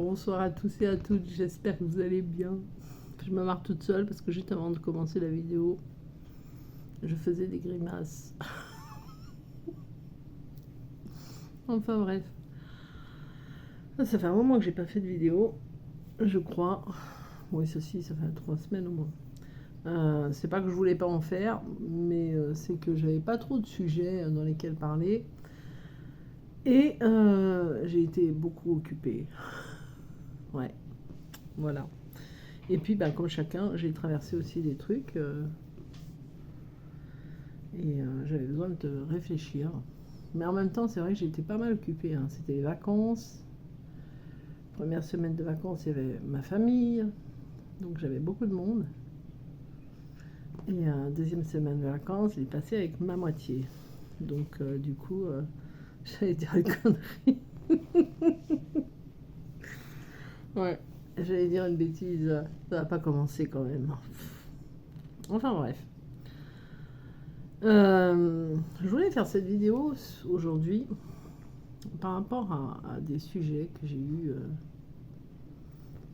Bonsoir à tous et à toutes, j'espère que vous allez bien. Je me marre toute seule parce que juste avant de commencer la vidéo, je faisais des grimaces. Enfin bref. Ça fait un moment que j'ai pas fait de vidéo, je crois. Oui, ceci, ça fait 3 semaines au moins. C'est pas que je voulais pas en faire, mais c'est que j'avais pas trop de sujets dans lesquels parler. Et j'ai été beaucoup occupée. Ouais, voilà. Et puis, comme chacun, j'ai traversé aussi des trucs. Et j'avais besoin de réfléchir. Mais en même temps, c'est vrai que j'étais pas mal occupée. Hein. C'était les vacances. Première semaine de vacances, il y avait ma famille. Donc j'avais beaucoup de monde. Et deuxième semaine de vacances, je l'ai passée avec ma moitié. Donc du coup, j'allais dire une connerie. Ouais, j'allais dire une bêtise. Ça va pas commencer quand même. Enfin bref. Je voulais faire cette vidéo aujourd'hui par rapport à des sujets que j'ai eus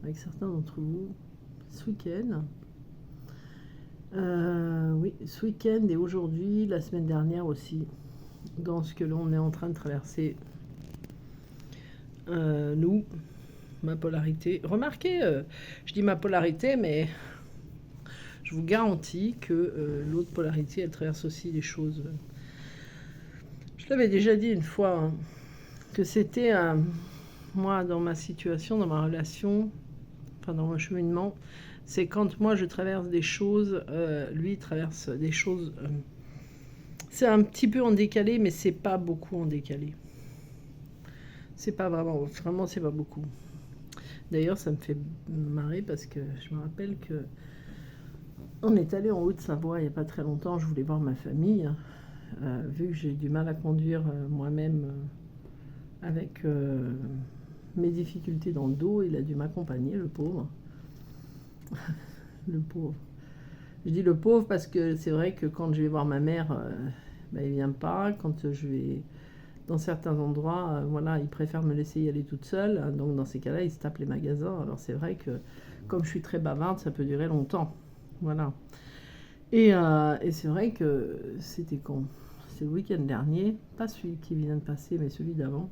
avec certains d'entre vous ce week-end. Oui, ce week-end et aujourd'hui, la semaine dernière aussi, dans ce que l'on est en train de traverser, nous, ma polarité. Remarquez, je dis ma polarité, mais je vous garantis que l'autre polarité, elle traverse aussi des choses. Je l'avais déjà dit une fois, hein, que c'était, moi, dans ma situation, dans ma relation, enfin dans mon cheminement, c'est quand moi je traverse des choses, lui traverse des choses. C'est un petit peu en décalé, mais c'est pas beaucoup en décalé. C'est pas vraiment c'est pas beaucoup. D'ailleurs, ça me fait marrer parce que je me rappelle que on est allé en Haute-Savoie il n'y a pas très longtemps. Je voulais voir ma famille, vu que j'ai du mal à conduire moi-même avec mes difficultés dans le dos. Il a dû m'accompagner, le pauvre. Le pauvre. Je dis le pauvre parce que c'est vrai que quand je vais voir ma mère, il vient pas. Quand je vais dans certains endroits, voilà, il préfère me laisser y aller toute seule. Donc dans ces cas-là, il se tape les magasins. Alors c'est vrai que comme je suis très bavarde, ça peut durer longtemps. Voilà. Et c'est vrai que c'était quand? C'est le week-end dernier, pas celui qui vient de passer, mais celui d'avant.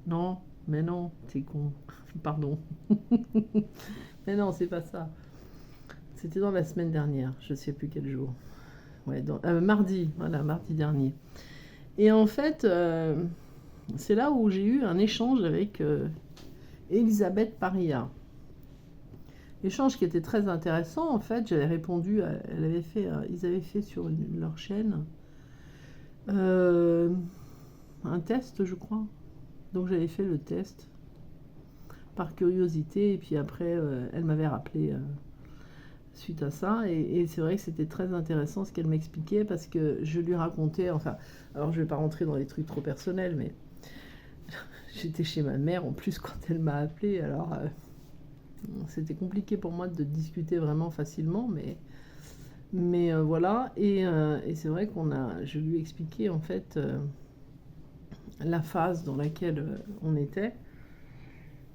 Non, mais non, t'es con. Pardon. Mais non, c'est pas ça. C'était dans la semaine dernière, je sais plus quel jour. Ouais, mardi, voilà, mardi dernier. Et en fait, c'est là où j'ai eu un échange avec Elisabeth Paria. Échange qui était très intéressant, en fait. J'avais répondu, ils avaient fait sur leur chaîne un test, je crois. Donc j'avais fait le test par curiosité, et puis après, elle m'avait rappelé suite à ça, et c'est vrai que c'était très intéressant ce qu'elle m'expliquait, parce que je lui racontais, enfin, alors je vais pas rentrer dans les trucs trop personnels, mais j'étais chez ma mère en plus quand elle m'a appelé, alors c'était compliqué pour moi de discuter vraiment facilement, mais voilà, et c'est vrai je lui ai expliqué en fait la phase dans laquelle on était.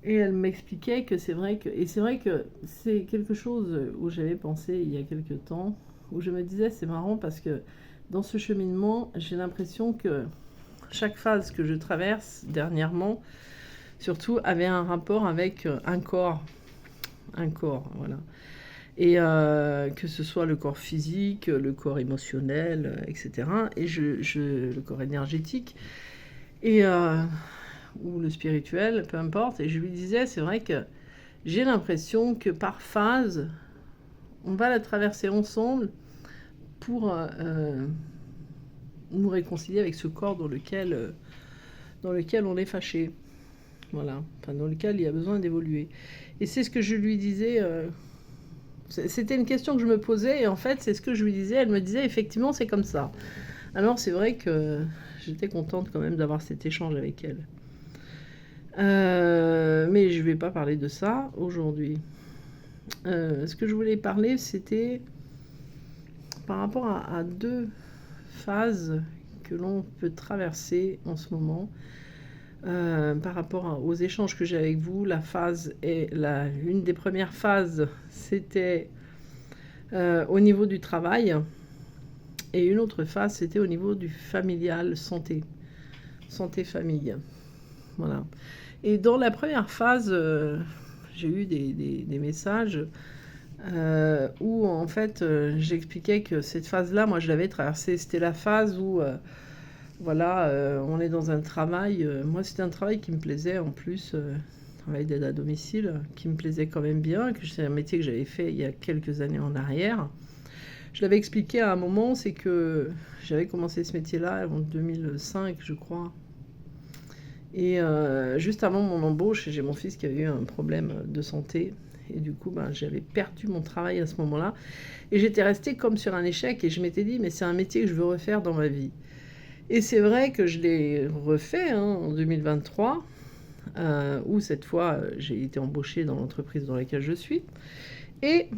Et elle m'expliquait que c'est vrai que c'est quelque chose où j'avais pensé il y a quelques temps, où je me disais c'est marrant parce que dans ce cheminement, j'ai l'impression que chaque phase que je traverse dernièrement, surtout, avait un rapport avec un corps, voilà. Et que ce soit le corps physique, le corps émotionnel, etc. Et le corps énergétique. Et ou le spirituel, peu importe. Et je lui disais, c'est vrai que j'ai l'impression que par phase, on va la traverser ensemble pour nous réconcilier avec ce corps dans lequel on est fâché. Voilà, enfin, dans lequel il y a besoin d'évoluer. Et c'est ce que je lui disais. C'était une question que je me posais, et en fait, c'est ce que je lui disais. Elle me disait, effectivement, c'est comme ça. Alors, c'est vrai que j'étais contente quand même d'avoir cet échange avec elle. Mais je ne vais pas parler de ça aujourd'hui. Ce que je voulais parler, c'était par rapport à deux phases que l'on peut traverser en ce moment. par rapport aux échanges que j'ai avec vous. Une des premières phases, c'était au niveau du travail. Et une autre phase, c'était au niveau du familial, santé. Santé famille. Voilà. Et dans la première phase, j'ai eu des messages où en fait j'expliquais que cette phase-là, moi je l'avais traversée. C'était la phase où voilà, on est dans un travail. Moi c'était un travail qui me plaisait en plus, travail d'aide à domicile, qui me plaisait quand même bien, que c'est un métier que j'avais fait il y a quelques années en arrière. Je l'avais expliqué à un moment, c'est que j'avais commencé ce métier-là en 2005, je crois. Et juste avant mon embauche, j'ai mon fils qui avait eu un problème de santé. Et du coup, j'avais perdu mon travail à ce moment-là. Et j'étais restée comme sur un échec. Et je m'étais dit, mais c'est un métier que je veux refaire dans ma vie. Et c'est vrai que je l'ai refait en 2023, où cette fois, j'ai été embauchée dans l'entreprise dans laquelle je suis. Et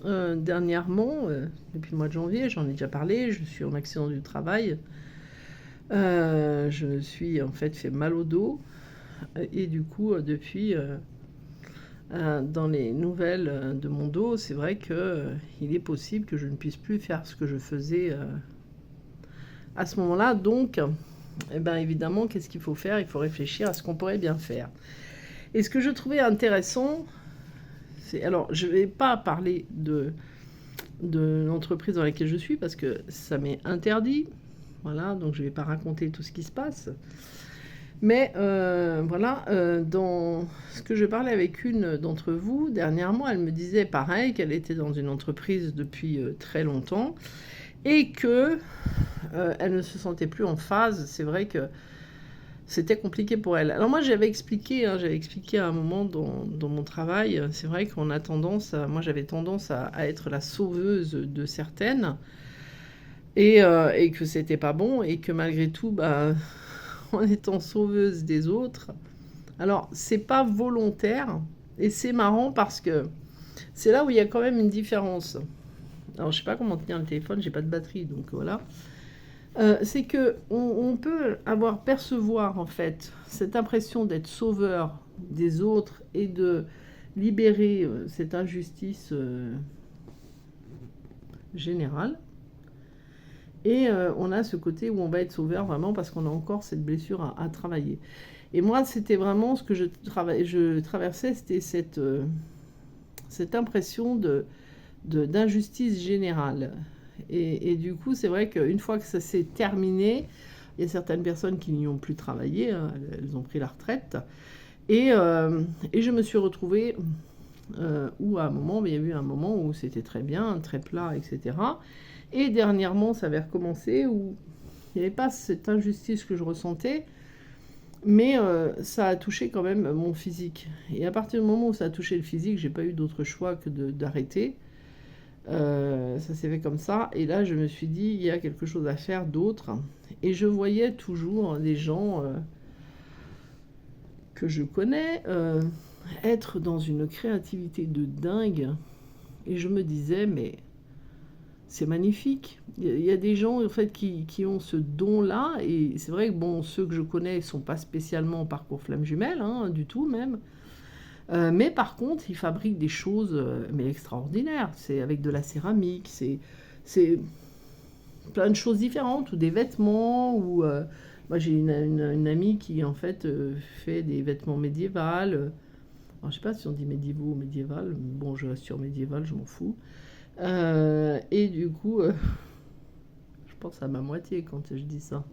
dernièrement, depuis le mois de janvier, j'en ai déjà parlé, je suis en accident du travail. Je me suis en fait fait mal au dos. Et du coup, depuis, dans les nouvelles de mon dos, c'est vrai qu'il est possible que je ne puisse plus faire ce que je faisais à ce moment-là. Donc, évidemment, qu'est-ce qu'il faut faire? Il faut réfléchir à ce qu'on pourrait bien faire. Et ce que je trouvais intéressant, c'est... Alors, je ne vais pas parler de l'entreprise dans laquelle je suis parce que ça m'est interdit. Voilà, donc je ne vais pas raconter tout ce qui se passe. Mais voilà, dans ce que je parlais avec une d'entre vous, dernièrement, elle me disait pareil, qu'elle était dans une entreprise depuis très longtemps et que elle ne se sentait plus en phase. C'est vrai que c'était compliqué pour elle. Alors moi, j'avais expliqué à un moment dans mon travail, c'est vrai qu'on a tendance, moi j'avais tendance à être la sauveuse de certaines et que c'était pas bon et que malgré tout, en étant sauveuse des autres. Alors, c'est pas volontaire, et c'est marrant parce que c'est là où il y a quand même une différence. Alors, je sais pas comment tenir le téléphone, j'ai pas de batterie, donc voilà. C'est que on peut percevoir en fait cette impression d'être sauveur des autres et de libérer cette injustice générale. Et on a ce côté où on va être sauveur vraiment parce qu'on a encore cette blessure à travailler. Et moi, c'était vraiment ce que je traversais, c'était cette impression d'injustice générale. Et du coup, c'est vrai qu'une fois que ça s'est terminé, il y a certaines personnes qui n'y ont plus travaillé, elles ont pris la retraite. Et je me suis retrouvée où à un moment, il y a eu un moment où c'était très bien, très plat, etc. Et dernièrement, ça avait recommencé où il n'y avait pas cette injustice que je ressentais, mais ça a touché quand même mon physique. Et à partir du moment où ça a touché le physique, j'ai pas eu d'autre choix que d'arrêter. Ça s'est fait comme ça. Et là, je me suis dit, il y a quelque chose à faire d'autre. Et je voyais toujours des gens que je connais être dans une créativité de dingue. Et je me disais, mais c'est magnifique. Il y a des gens en fait qui ont ce don-là, et c'est vrai que bon, ceux que je connais ne sont pas spécialement en parcours flamme jumelle, du tout même. Mais par contre, ils fabriquent des choses mais extraordinaires. C'est avec de la céramique, c'est plein de choses différentes, ou des vêtements, ou moi j'ai une amie qui en fait fait des vêtements médiévaux. Alors, je sais pas si on dit médiévaux ou médiéval. Bon, je reste sur médiéval, je m'en fous. Et du coup, je pense à ma moitié quand je dis ça.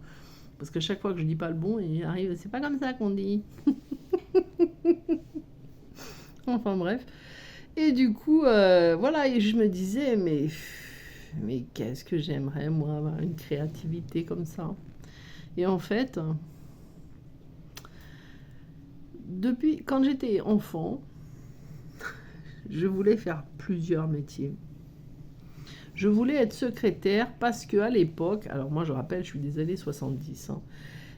Parce que chaque fois que je dis pas le bon, il arrive, c'est pas comme ça qu'on dit. Enfin bref. Et du coup, voilà, et je me disais, mais qu'est-ce que j'aimerais, moi, avoir une créativité comme ça. Et en fait, depuis quand j'étais enfant, je voulais faire plusieurs métiers. Je voulais être secrétaire parce qu'à l'époque, alors moi je rappelle, je suis des années 70,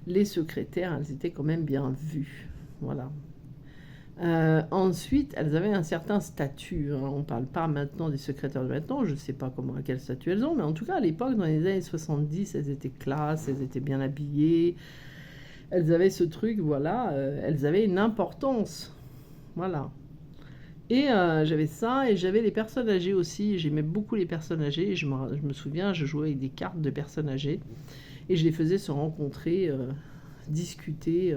les secrétaires, elles étaient quand même bien vues. Voilà. Ensuite, elles avaient un certain statut. On ne parle pas maintenant des secrétaires de maintenant, je ne sais pas à quel statut elles ont, mais en tout cas à l'époque, dans les années 70, elles étaient classe, elles étaient bien habillées, elles avaient ce truc, voilà, elles avaient une importance. Voilà. Et j'avais ça, et j'avais les personnes âgées aussi. J'aimais beaucoup les personnes âgées. Je me souviens, je jouais avec des cartes de personnes âgées. Et je les faisais se rencontrer, discuter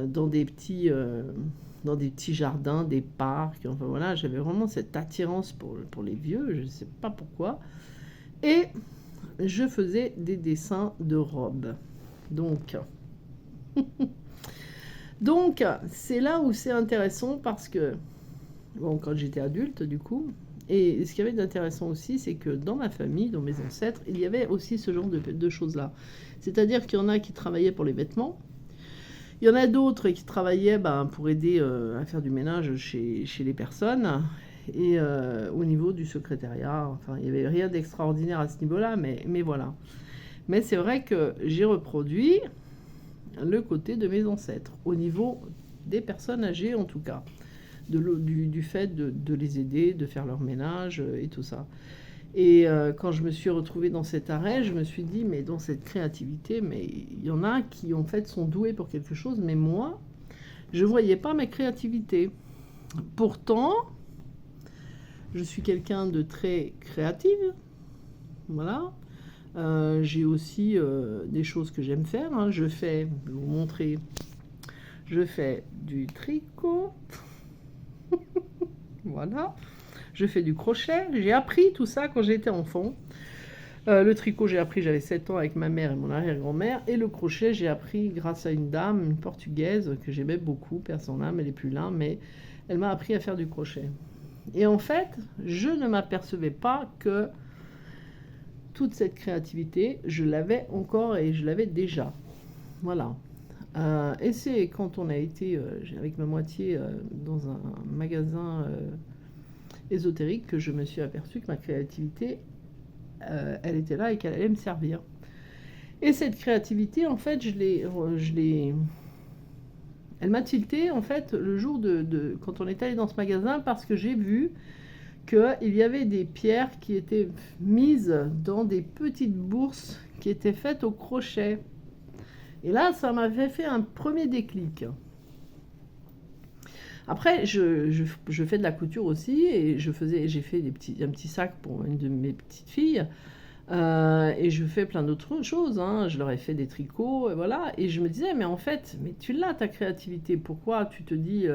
dans des petits jardins, des parcs. Enfin voilà, j'avais vraiment cette attirance pour les vieux, je ne sais pas pourquoi. Et je faisais des dessins de robes. Donc, donc c'est là où c'est intéressant parce que, bon, quand j'étais adulte du coup, et ce qu'il y avait d'intéressant aussi, c'est que dans ma famille, dans mes ancêtres, il y avait aussi ce genre de choses-là. C'est-à-dire qu'il y en a qui travaillaient pour les vêtements, il y en a d'autres qui travaillaient pour aider à faire du ménage chez les personnes, et au niveau du secrétariat, enfin, il n'y avait rien d'extraordinaire à ce niveau-là, mais voilà. Mais c'est vrai que j'ai reproduit le côté de mes ancêtres, au niveau des personnes âgées en tout cas, du fait de les aider, de faire leur ménage et tout ça. Et quand je me suis retrouvée dans cet arrêt, je me suis dit, mais dans cette créativité, mais il y en a qui en fait sont doués pour quelque chose, mais moi, je ne voyais pas ma créativité. Pourtant, je suis quelqu'un de très créative, voilà. J'ai aussi des choses que j'aime faire, hein. Je vais vous montrer, je fais du tricot, voilà. Je fais du crochet, j'ai appris tout ça quand j'étais enfant. Le tricot, j'ai appris, j'avais 7 ans avec ma mère et mon arrière-grand-mère. Et le crochet, j'ai appris grâce à une dame, une portugaise, que j'aimais beaucoup. Personne là, mais elle n'est plus là, mais elle m'a appris à faire du crochet. Et en fait, je ne m'apercevais pas que toute cette créativité, je l'avais encore et je l'avais déjà. Voilà. Et c'est quand on a été avec ma moitié dans un magasin ésotérique que je me suis aperçue que ma créativité, elle était là et qu'elle allait me servir. Et cette créativité, en fait, elle m'a tilté en fait le jour quand on est allé dans ce magasin, parce que j'ai vu qu'il y avait des pierres qui étaient mises dans des petites bourses qui étaient faites au crochet. Et là, ça m'avait fait un premier déclic. Après, je fais de la couture aussi, et j'ai fait un petit sac pour une de mes petites filles, et je fais plein d'autres choses, hein. Je leur ai fait des tricots, et voilà. Et je me disais, mais en fait, mais tu l'as ta créativité, pourquoi tu te dis,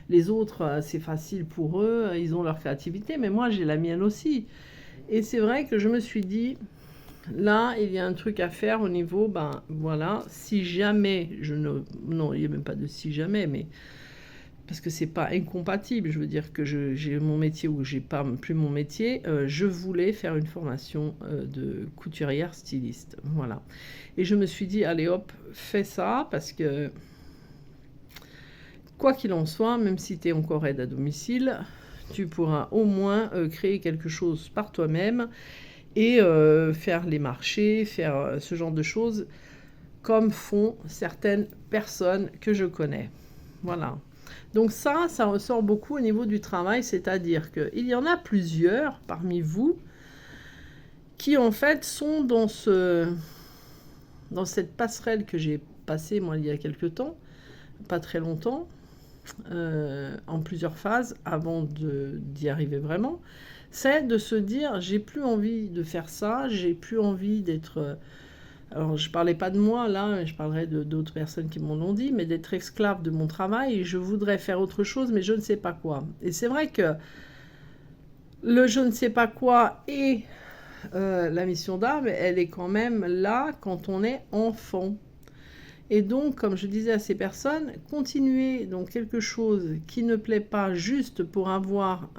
les autres, c'est facile pour eux, ils ont leur créativité, mais moi j'ai la mienne aussi. Et c'est vrai que je me suis dit, là, il y a un truc à faire au niveau, voilà, si jamais non, il n'y a même pas de si jamais, mais parce que c'est pas incompatible, je veux dire que j'ai mon métier ou j'ai pas plus mon métier, je voulais faire une formation de couturière styliste, voilà. Et je me suis dit, allez hop, fais ça, parce que quoi qu'il en soit, même si tu es encore aide à domicile, tu pourras au moins créer quelque chose par toi-même et faire les marchés, faire ce genre de choses comme font certaines personnes que je connais. Voilà. Donc ça ressort beaucoup au niveau du travail, c'est-à-dire qu'il y en a plusieurs parmi vous qui en fait sont dans cette passerelle que j'ai passée moi il y a quelque temps, pas très longtemps, en plusieurs phases avant d'y arriver vraiment. C'est de se dire, j'ai plus envie de faire ça, j'ai plus envie d'être... alors je parlais pas de moi là, je parlerai d'autres personnes qui m'en ont dit, mais d'être esclave de mon travail, et je voudrais faire autre chose, mais je ne sais pas quoi. Et c'est vrai que le je ne sais pas quoi et la mission d'âme, elle est quand même là quand on est enfant. Et donc, comme je disais à ces personnes, continuer donc quelque chose qui ne plaît pas juste pour avoir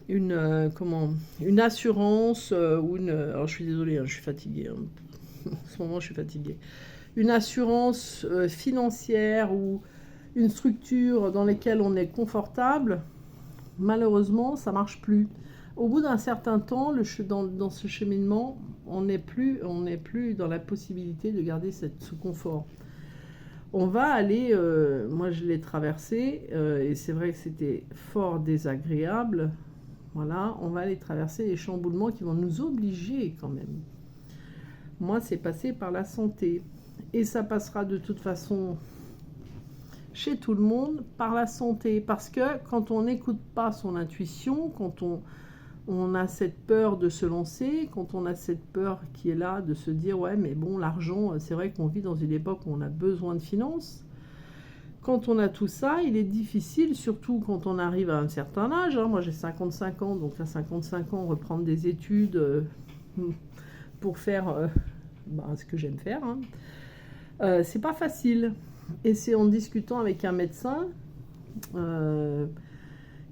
une assurance ou une... Alors, je suis désolée, hein, je suis fatiguée. Hein. En ce moment, je suis fatiguée. Une assurance financière ou une structure dans laquelle on est confortable, malheureusement, ça ne marche plus. Au bout d'un certain temps, dans ce cheminement, on n'est plus dans la possibilité de garder ce confort. On va aller, moi je l'ai traversé, et c'est vrai que c'était fort désagréable. Voilà, on va aller traverser les chamboulements qui vont nous obliger quand même. Moi, c'est passé par la santé. Et ça passera de toute façon chez tout le monde par la santé. Parce que quand on n'écoute pas son intuition, quand on a cette peur de se lancer, quand on a cette peur qui est là de se dire ouais mais bon l'argent, c'est vrai qu'on vit dans une époque où on a besoin de finances. Quand on a tout ça, il est difficile, surtout quand on arrive à un certain âge. Moi j'ai 55 ans, donc à 55 ans reprendre des études pour faire ce que j'aime faire, c'est pas facile. Et c'est en discutant avec un médecin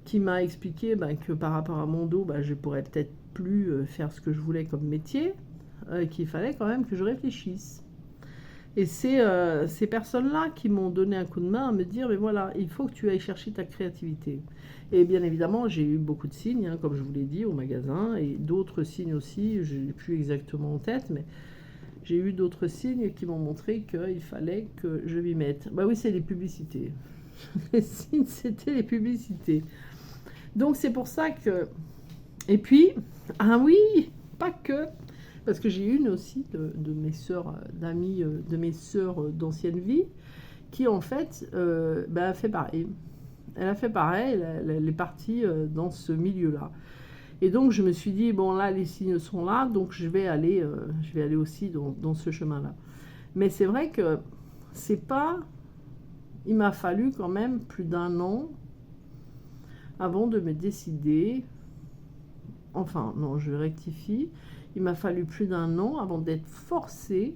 qui m'a expliqué que par rapport à mon dos, je pourrais peut-être plus faire ce que je voulais comme métier, qu'il fallait quand même que je réfléchisse. Et c'est ces personnes-là qui m'ont donné un coup de main à me dire, mais voilà, il faut que tu ailles chercher ta créativité. Et bien évidemment, j'ai eu beaucoup de signes, comme je vous l'ai dit, au magasin, et d'autres signes aussi, je n'ai plus exactement en tête, mais j'ai eu d'autres signes qui m'ont montré qu'il fallait que je m'y mette. Bah oui, c'est les publicités. Les signes, c'était les publicités. Donc c'est pour ça que... Et puis, ah oui, pas que... Parce que j'ai une aussi de mes sœurs, d'amies, de mes sœurs d'ancienne vie, qui en fait a fait pareil. Elle a fait pareil, elle est partie dans ce milieu-là. Et donc je me suis dit, bon là les signes sont là, donc je vais aller aussi dans ce chemin-là. Mais c'est vrai que c'est pas... Il m'a fallu quand même plus d'1 an avant de me décider. Enfin, non, je rectifie. Il m'a fallu plus d'1 an avant d'être forcée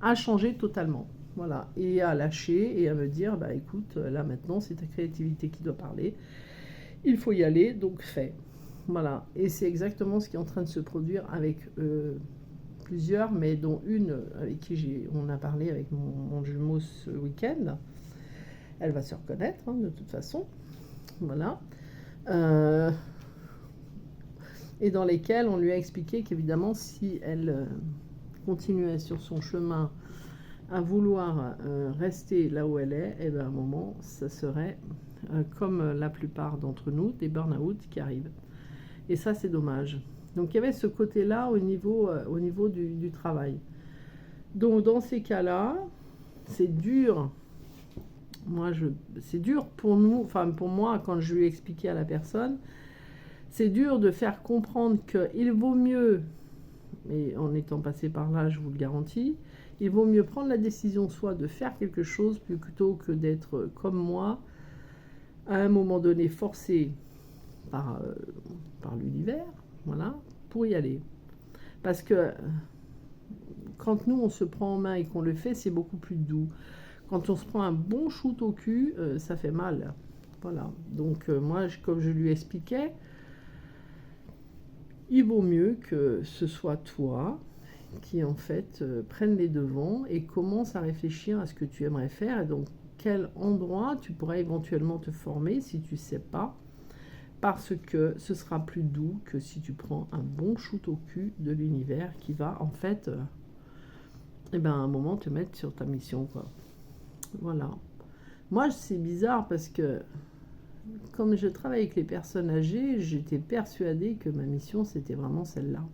à changer totalement. Voilà. Et à lâcher et à me dire, écoute, là maintenant, c'est ta créativité qui doit parler. Il faut y aller, donc fais. Voilà. Et c'est exactement ce qui est en train de se produire avec plusieurs, mais dont une avec qui on a parlé avec mon jumeau ce week-end. Elle va se reconnaître, de toute façon. Voilà. Et dans lesquels on lui a expliqué qu'évidemment, si elle continuait sur son chemin à vouloir rester là où elle est, à un moment, ça serait, comme la plupart d'entre nous, des burn-out qui arrivent. Et ça, c'est dommage. Donc, il y avait ce côté-là au niveau du travail. Donc, dans ces cas-là, c'est dur. C'est dur pour nous, enfin pour moi, quand je lui ai expliqué à la personne, c'est dur de faire comprendre qu'il vaut mieux, et en étant passé par là, je vous le garantis, il vaut mieux prendre la décision soit de faire quelque chose plutôt que d'être comme moi, à un moment donné forcé par l'univers, voilà, pour y aller. Parce que quand nous, on se prend en main et qu'on le fait, c'est beaucoup plus doux. Quand on se prend un bon shoot au cul, ça fait mal. Voilà. Donc moi, comme je lui expliquais, il vaut mieux que ce soit toi qui en fait prenne les devants et commence à réfléchir à ce que tu aimerais faire et donc quel endroit tu pourrais éventuellement te former si tu ne sais pas, parce que ce sera plus doux que si tu prends un bon shoot au cul de l'univers qui va en fait à un moment te mettre sur ta mission, quoi. Voilà. Moi, c'est bizarre parce que quand je travaille avec les personnes âgées, j'étais persuadée que ma mission, c'était vraiment celle-là.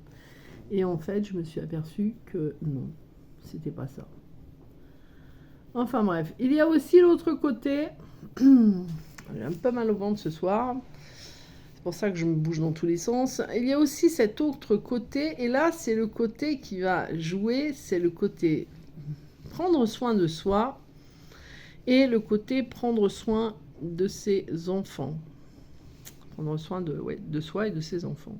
Et en fait, je me suis aperçue que non, c'était pas ça. Enfin bref, il y a aussi l'autre côté. J'ai un peu mal au ventre ce soir. C'est pour ça que je me bouge dans tous les sens. Il y a aussi cet autre côté. Et là, c'est le côté qui va jouer. C'est le côté prendre soin de soi. Et le côté prendre soin de ses enfants. Prendre soin de soi et de ses enfants.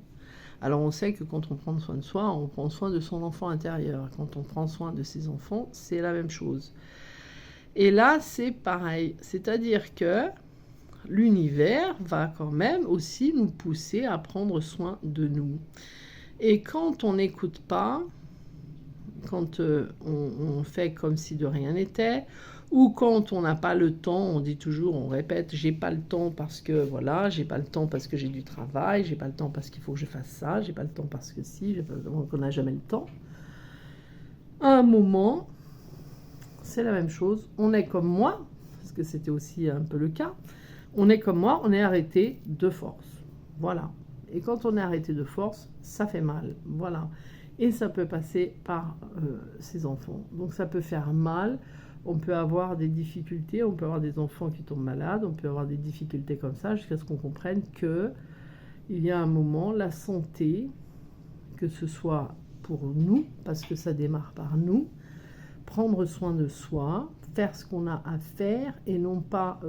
Alors on sait que quand on prend soin de soi, on prend soin de son enfant intérieur. Quand on prend soin de ses enfants, c'est la même chose. Et là, c'est pareil. C'est-à-dire que l'univers va quand même aussi nous pousser à prendre soin de nous. Et quand on n'écoute pas, quand on fait comme si de rien n'était, ou quand on n'a pas le temps, on dit toujours, on répète, j'ai pas le temps parce que voilà, j'ai pas le temps parce que j'ai du travail, j'ai pas le temps parce qu'il faut que je fasse ça, j'ai pas le temps parce que si, on n'a jamais le temps. À un moment, c'est la même chose. On est comme moi, parce que c'était aussi un peu le cas. On est comme moi, on est arrêté de force. Voilà. Et quand on est arrêté de force, ça fait mal. Voilà. Et ça peut passer par ses enfants. Donc ça peut faire mal. On peut avoir des difficultés, on peut avoir des enfants qui tombent malades, on peut avoir des difficultés comme ça, jusqu'à ce qu'on comprenne que il y a un moment, la santé, que ce soit pour nous, parce que ça démarre par nous, prendre soin de soi, faire ce qu'on a à faire et non pas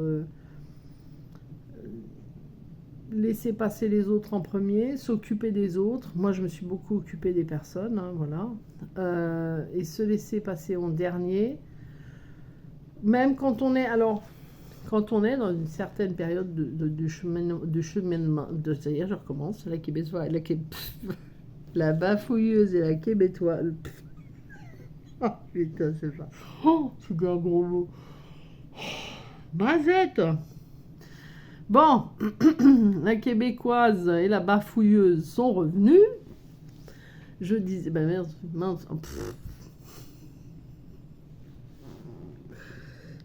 laisser passer les autres en premier, s'occuper des autres. Moi, je me suis beaucoup occupée des personnes, hein, voilà. Et se laisser passer en dernier, même quand on est... Alors, quand on est dans une certaine période de cheminement, c'est-à-dire, je recommence, la québécoise, la bafouilleuse et la québécoise. Oh putain, c'est ça. Oh, c'est un gros mot. Mazette. Bon, la québécoise et la bafouilleuse sont revenues. Je disais, ben merde, mince.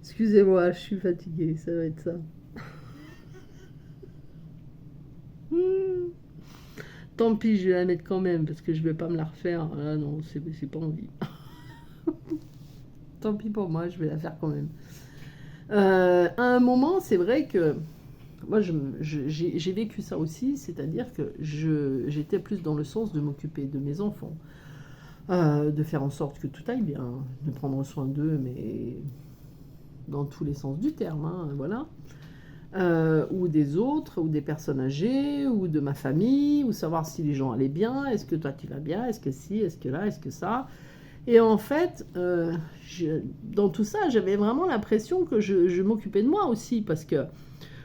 Excusez-moi, je suis fatiguée, ça va être ça. Tant pis, je vais la mettre quand même, parce que je vais pas me la refaire. Ah non, c'est pas envie. Tant pis pour moi, je vais la faire quand même. À un moment, c'est vrai que moi, j'ai vécu ça aussi, c'est-à-dire que j'étais plus dans le sens de m'occuper de mes enfants, de faire en sorte que tout aille bien, de prendre soin d'eux, mais dans tous les sens du terme, hein, voilà. Ou des autres, ou des personnes âgées, ou de ma famille, ou savoir si les gens allaient bien, est-ce que toi tu vas bien, est-ce que si, est-ce que là, est-ce que ça. Et en fait, dans tout ça, j'avais vraiment l'impression que je m'occupais de moi aussi, parce que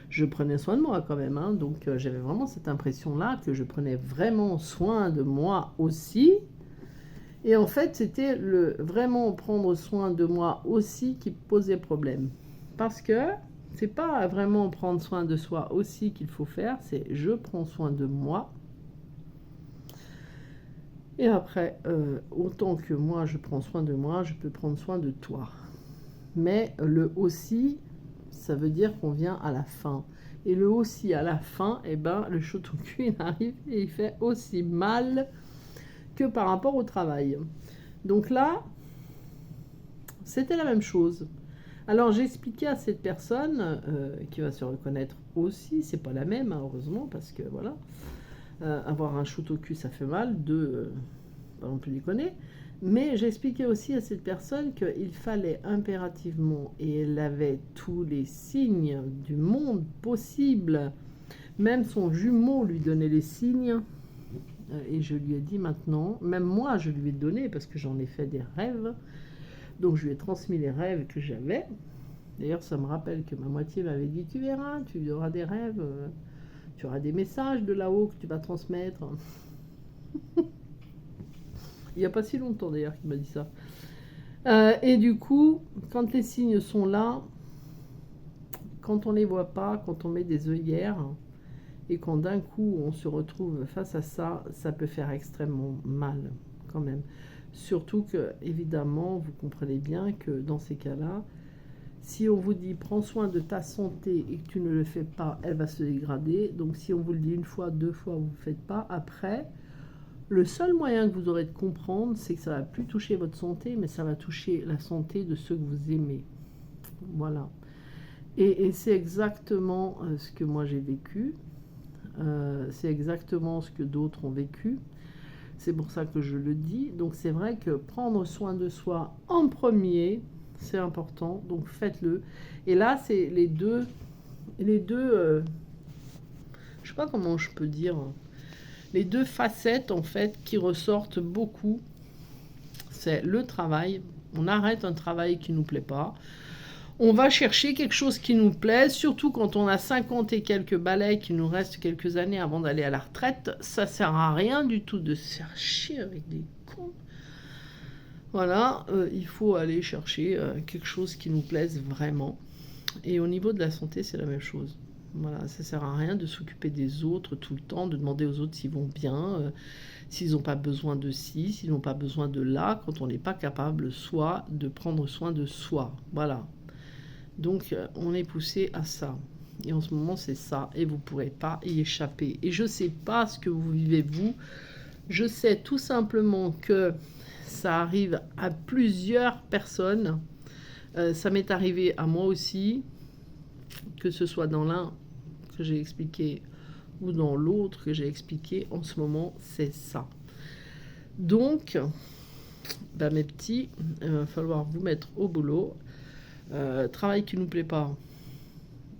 je prenais soin de moi quand même, hein, donc j'avais vraiment cette impression-là que je prenais vraiment soin de moi aussi. Et en fait, c'était vraiment prendre soin de moi aussi qui posait problème. Parce que c'est pas vraiment prendre soin de soi aussi qu'il faut faire, c'est je prends soin de moi. Et après, autant que moi je prends soin de moi, je peux prendre soin de toi. Mais le aussi, ça veut dire qu'on vient à la fin. Et le aussi à la fin, eh ben, le shotoku il arrive et il fait aussi mal que par rapport au travail. Donc là, c'était la même chose. Alors j'ai expliqué à cette personne qui va se reconnaître aussi, c'est pas la même hein, heureusement parce que voilà, avoir un shotoku ça fait mal, on peut déconner. Mais j'expliquais aussi à cette personne qu'il fallait impérativement, et elle avait tous les signes du monde possible, même son jumeau lui donnait les signes, et je lui ai dit maintenant, même moi je lui ai donné parce que j'en ai fait des rêves, donc je lui ai transmis les rêves que j'avais. D'ailleurs ça me rappelle que ma moitié m'avait dit, tu verras, tu auras des rêves, tu auras des messages de là-haut que tu vas transmettre. Il n'y a pas si longtemps d'ailleurs qu'il m'a dit ça. Et du coup, quand les signes sont là, quand on ne les voit pas, quand on met des œillères, et quand d'un coup on se retrouve face à ça, ça peut faire extrêmement mal quand même. Surtout que, évidemment, vous comprenez bien que dans ces cas-là, si on vous dit prends soin de ta santé et que tu ne le fais pas, elle va se dégrader. Donc si on vous le dit une fois, deux fois, vous ne le faites pas, après, le seul moyen que vous aurez de comprendre, c'est que ça ne va plus toucher votre santé, mais ça va toucher la santé de ceux que vous aimez. Voilà. Et c'est exactement ce que moi j'ai vécu. C'est exactement ce que d'autres ont vécu. C'est pour ça que je le dis. Donc c'est vrai que prendre soin de soi en premier, c'est important. Donc faites-le. Et là, c'est les deux je sais pas comment je peux dire, les deux facettes en fait qui ressortent beaucoup. C'est le travail. On arrête un travail qui nous plaît pas. On va chercher quelque chose qui nous plaise, surtout quand on a 50 et quelques balais, qu'il nous reste quelques années avant d'aller à la retraite. Ça sert à rien du tout de se faire chier avec des cons. Voilà, il faut aller chercher quelque chose qui nous plaise vraiment. Et au niveau de la santé, c'est la même chose. Voilà, ça sert à rien de s'occuper des autres tout le temps, de demander aux autres s'ils vont bien, s'ils n'ont pas besoin de ci, s'ils n'ont pas besoin de là, quand on n'est pas capable, soit de prendre soin de soi. Voilà. Donc, on est poussé à ça. Et en ce moment, c'est ça. Et vous ne pourrez pas y échapper. Et je ne sais pas ce que vous vivez, vous, Je sais tout simplement que ça arrive à plusieurs personnes. Ça m'est arrivé à moi aussi, que ce soit dans l'un que j'ai expliqué ou dans l'autre que j'ai expliqué. En ce moment, c'est ça. Donc, bah, mes petits, il va falloir vous mettre au boulot. Travail qui nous plaît pas.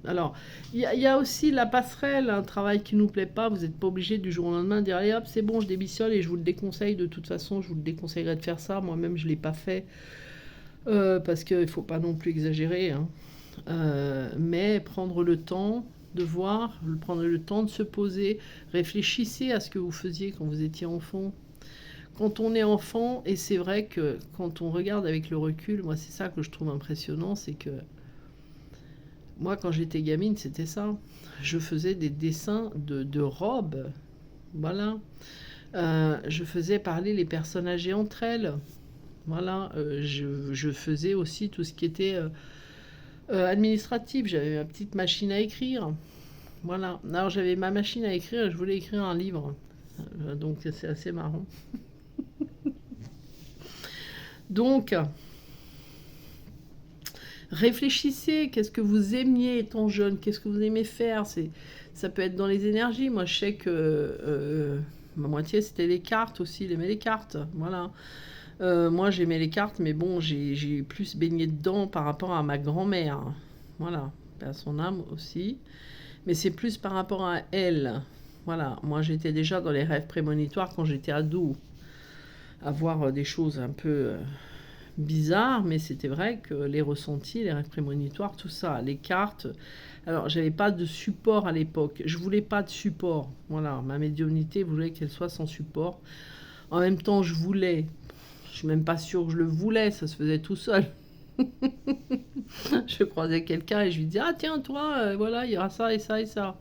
Alors, il y a aussi la passerelle, un travail qui nous plaît pas. Vous n'êtes pas obligé du jour au lendemain de dire allez hop, c'est bon, je démissionne et je vous le déconseille. De toute façon, je vous le déconseillerais de faire ça. Moi-même, je ne l'ai pas fait parce qu'il ne faut pas non plus exagérer. Hein. Mais prendre le temps de voir, prendre le temps de se poser, réfléchissez à ce que vous faisiez quand vous étiez enfant. Quand on est enfant, et c'est vrai que quand on regarde avec le recul, moi c'est ça que je trouve impressionnant, c'est que moi quand j'étais gamine, c'était ça. Je faisais des dessins de robes, voilà. Je faisais parler les personnes âgées entre elles, voilà. Je faisais aussi tout ce qui était administratif. J'avais ma petite machine à écrire, voilà. Alors j'avais ma machine à écrire et je voulais écrire un livre, donc c'est assez marrant. Donc, réfléchissez, qu'est-ce que vous aimiez étant jeune, qu'est-ce que vous aimez faire, ça peut être dans les énergies. Moi, je sais que ma moitié, c'était les cartes aussi, il aimait les cartes, voilà. Moi, j'aimais les cartes, mais bon, j'ai plus baigné dedans par rapport à ma grand-mère, voilà, à son âme aussi. Mais c'est plus par rapport à elle, voilà. Moi, j'étais déjà dans les rêves prémonitoires quand j'étais ado, à voir des choses un peu bizarres, mais c'était vrai que les ressentis, les rêves prémonitoires, tout ça, les cartes. Alors, j'avais pas de support à l'époque. Je voulais pas de support. Voilà, ma médiumnité voulait qu'elle soit sans support. En même temps, je suis même pas sûre que je le voulais, ça se faisait tout seul. Je croisais quelqu'un et je lui disais ah tiens toi, voilà, il y aura ça et ça et ça.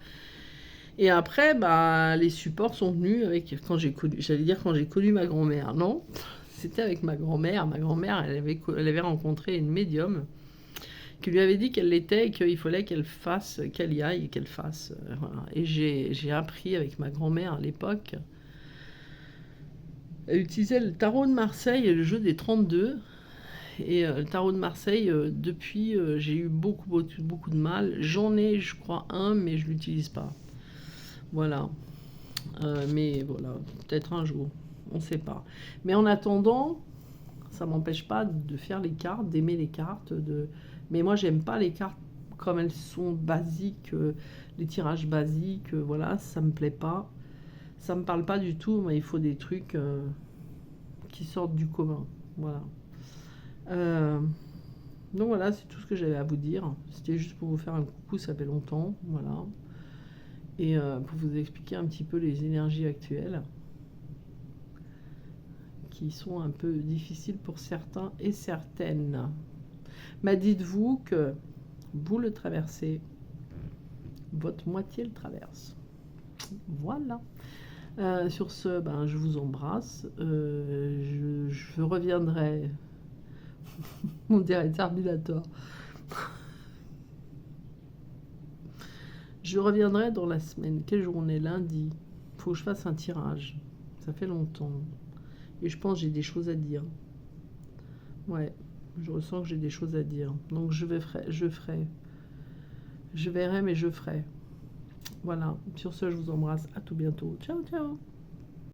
Et après, bah, les supports sont venus avec quand j'ai connu ma grand-mère. Non, c'était avec ma grand-mère. Ma grand-mère, elle avait rencontré une médium qui lui avait dit qu'elle l'était et qu'il fallait qu'elle y aille et qu'elle fasse. Voilà. Et j'ai appris avec ma grand-mère à l'époque. Elle utilisait le tarot de Marseille et le jeu des 32. Et le tarot de Marseille, depuis, j'ai eu beaucoup de mal. J'en ai, je crois, un, mais je l'utilise pas. Voilà. Mais voilà, peut-être un jour, on ne sait pas. Mais en attendant, ça m'empêche pas de faire les cartes, d'aimer les cartes. Mais moi, j'aime pas les cartes comme elles sont basiques, les tirages basiques, voilà, ça me plaît pas. Ça me parle pas du tout, mais il faut des trucs qui sortent du commun. Voilà. Donc voilà, c'est tout ce que j'avais à vous dire. C'était juste pour vous faire un coucou, ça fait longtemps. Voilà. Et pour vous expliquer un petit peu les énergies actuelles qui sont un peu difficiles pour certains et certaines. Mais dites-vous que vous le traversez, votre moitié le traverse. Voilà. Sur ce, ben, je vous embrasse. Je reviendrai. Mon dirait Terminator. Je reviendrai dans la semaine. Quelle journée? Lundi. Faut que je fasse un tirage. Ça fait longtemps. Et je pense que j'ai des choses à dire. Ouais, je ressens que j'ai des choses à dire. Donc je ferai. Je verrai, mais je ferai. Voilà. Sur ce, je vous embrasse. À tout bientôt. Ciao, ciao.